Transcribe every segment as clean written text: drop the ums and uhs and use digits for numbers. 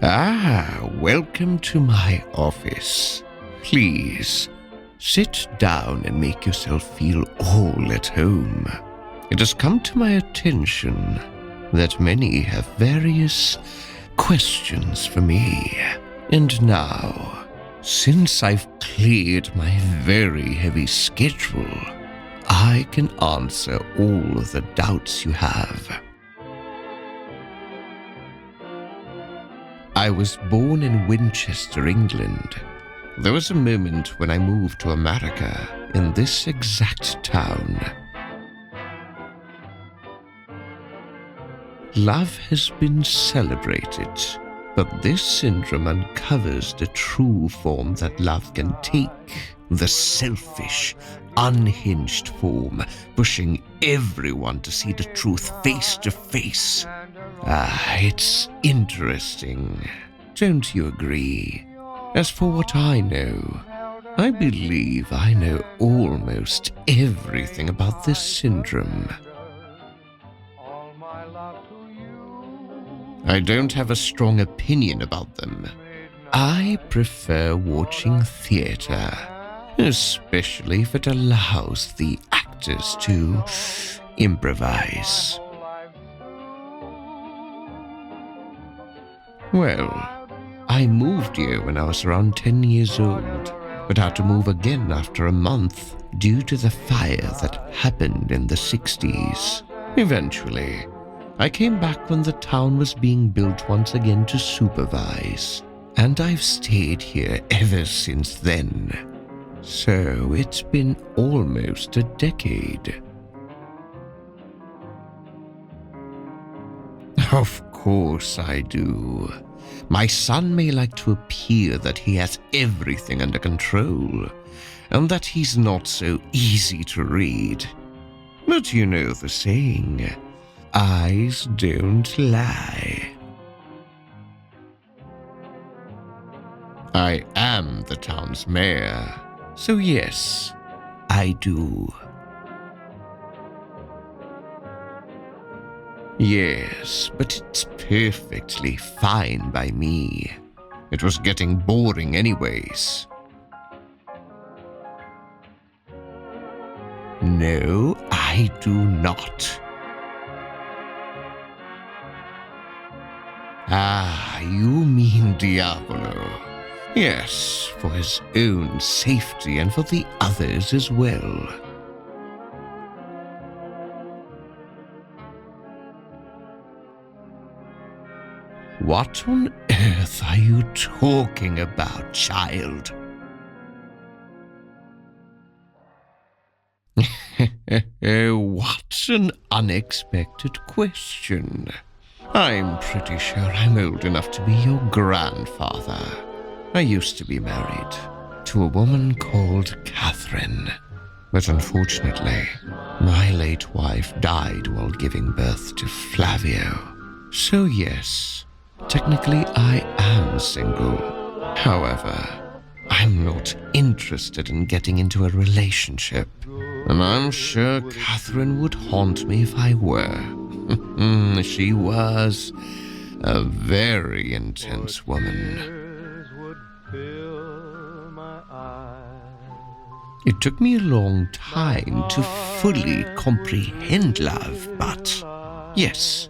Welcome to my office. Please, sit down and make yourself feel all at home. It has come to my attention that many have various questions for me. And now, since I've cleared my very heavy schedule, I can answer all the doubts you have. I was born in Winchester, England. There was a moment when I moved to America in this exact town. Love has been celebrated, but this syndrome uncovers the true form that love can take. The selfish, unhinged form, pushing everyone to see the truth face to face. It's interesting. Don't you agree? As for what I know, I believe I know almost everything about this syndrome. I don't have a strong opinion about them. I prefer watching theater, especially if it allows the actors to improvise. Well, I moved here when I was around 10 years old, but had to move again after a month due to the fire that happened in the 60s. Eventually, I came back when the town was being built once again to supervise, and I've stayed here ever since then. So it's been almost a decade. Of course I do. My son may like to appear that he has everything under control, and that he's not so easy to read. But you know the saying, eyes don't lie. I am the town's mayor, so yes, I do. Yes, but it's perfectly fine by me. It was getting boring anyways. No, I do not. You mean Diavolo. Yes, for his own safety and for the others as well. What on earth are you talking about, child? What an unexpected question. I'm pretty sure I'm old enough to be your grandfather. I used to be married to a woman called Catherine, but unfortunately, my late wife died while giving birth to Flavio. So yes, technically I am single. However, I'm not interested in getting into a relationship, and I'm sure Catherine would haunt me if I were. She was a very intense woman. It took me a long time to fully comprehend love, but yes,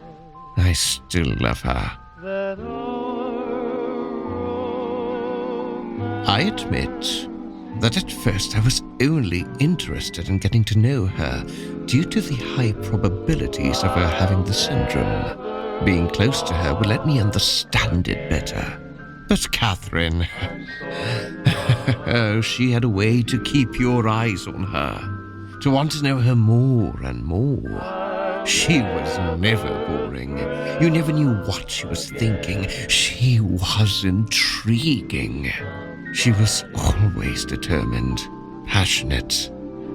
I still love her. I admit that at first I was only interested in getting to know her due to the high probabilities of her having the syndrome. Being close to her will let me understand it better. But Catherine, she had a way to keep your eyes on her, to want to know her more and more. She was never boring. You never knew what she was thinking. She was intriguing. She was always determined, passionate.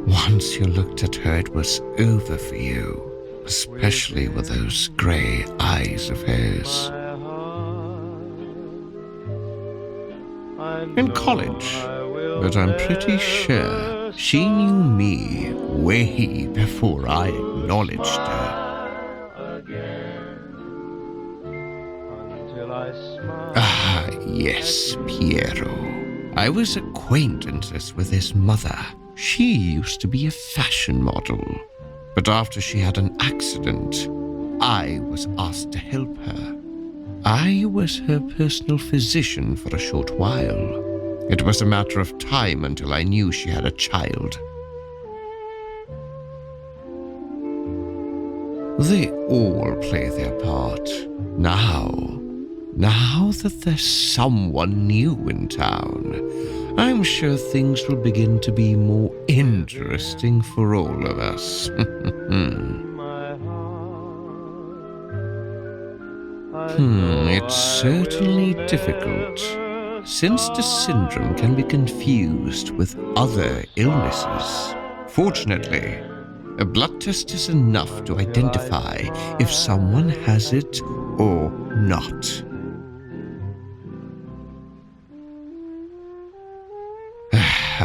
Once you looked at her, it was over for you, especially with those grey eyes of hers. In college, but I'm pretty sure she knew me way before I acknowledged her. yes, Pierrot. I was acquaintances with his mother. She used to be a fashion model. But after she had an accident, I was asked to help her. I was her personal physician for a short while. It was a matter of time until I knew she had a child. They all play their part. Now that there's someone new in town, I'm sure things will begin to be more interesting for all of us. It's certainly difficult, since the syndrome can be confused with other illnesses. Fortunately, a blood test is enough to identify if someone has it or not.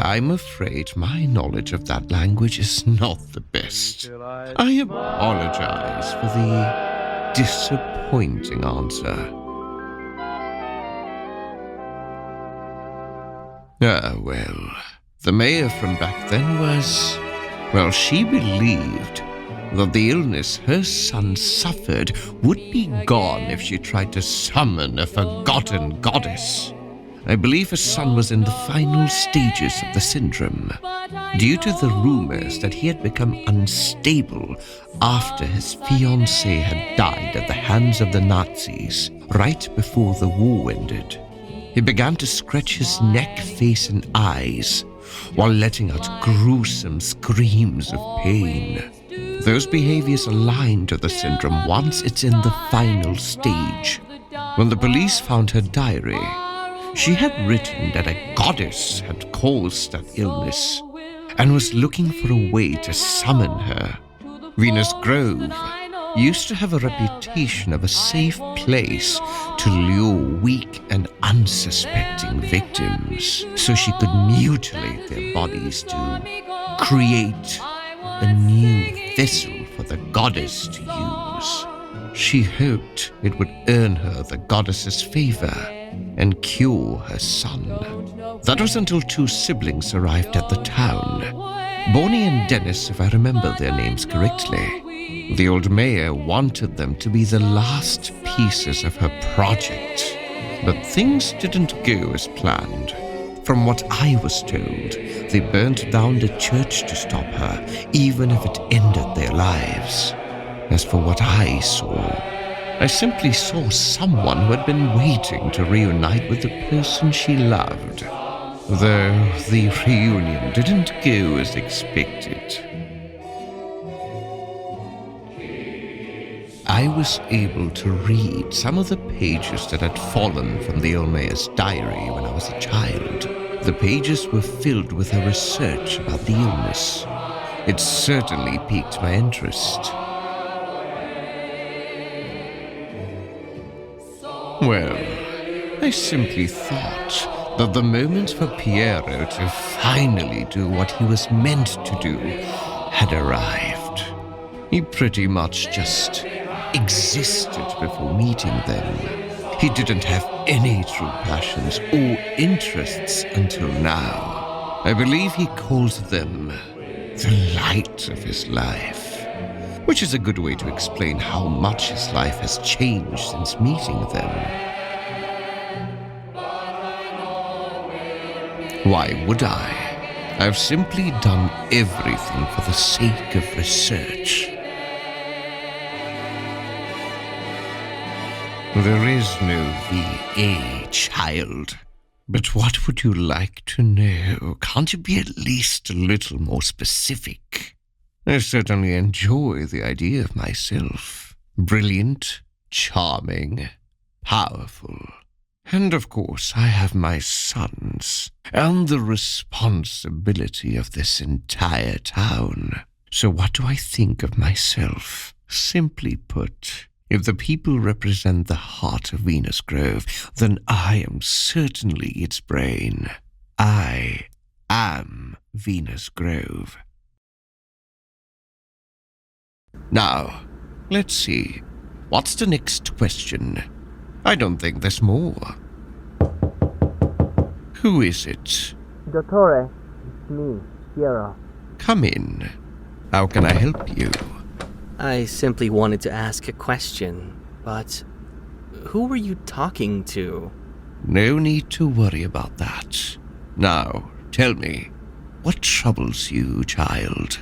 I'm afraid my knowledge of that language is not the best. I apologize for the disappointing answer. Well, the mayor from back then was... Well, she believed that the illness her son suffered would be gone if she tried to summon a forgotten goddess. I believe her son was in the final stages of the syndrome, due to the rumors that he had become unstable after his fiancée had died at the hands of the Nazis right before the war ended. He began to scratch his neck, face, and eyes, while letting out gruesome screams of pain. Those behaviors align to the syndrome once it's in the final stage. When the police found her diary, she had written that a goddess had caused that illness and was looking for a way to summon her. Venus Grove used to have a reputation of a safe place to lure weak and unsuspecting victims, so she could mutilate their bodies to create a new vessel for the goddess to use. She hoped it would earn her the goddess's favor and cure her son. That was until two siblings arrived at the town, Bonnie and Dennis, if I remember their names correctly. The old mayor wanted them to be the last pieces of her project, but things didn't go as planned. From what I was told, they burnt down the church to stop her, even if it ended their lives. As for what I saw, I simply saw someone who had been waiting to reunite with the person she loved, though the reunion didn't go as expected. I was able to read some of the pages that had fallen from the old mayor's diary when I was a child. The pages were filled with her research about the illness. It certainly piqued my interest. Well, I simply thought that the moment for Pierrot to finally do what he was meant to do had arrived. He pretty much just existed before meeting them. He didn't have any true passions or interests until now. I believe he calls them the light of his life, which is a good way to explain how much his life has changed since meeting them. Why would I? I've simply done everything for the sake of research. There is no VA, child. But what would you like to know? Can't you be at least a little more specific? I certainly enjoy the idea of myself. Brilliant, charming, powerful. And of course, I have my sons and the responsibility of this entire town. So what do I think of myself? Simply put, if the people represent the heart of Venus Grove, then I am certainly its brain. I am Venus Grove. Now, let's see. What's the next question? I don't think there's more. Who is it? Dottore, it's me, Pierrot. Come in. How can I help you? I simply wanted to ask a question, but who were you talking to? No need to worry about that. Now, tell me, what troubles you, child?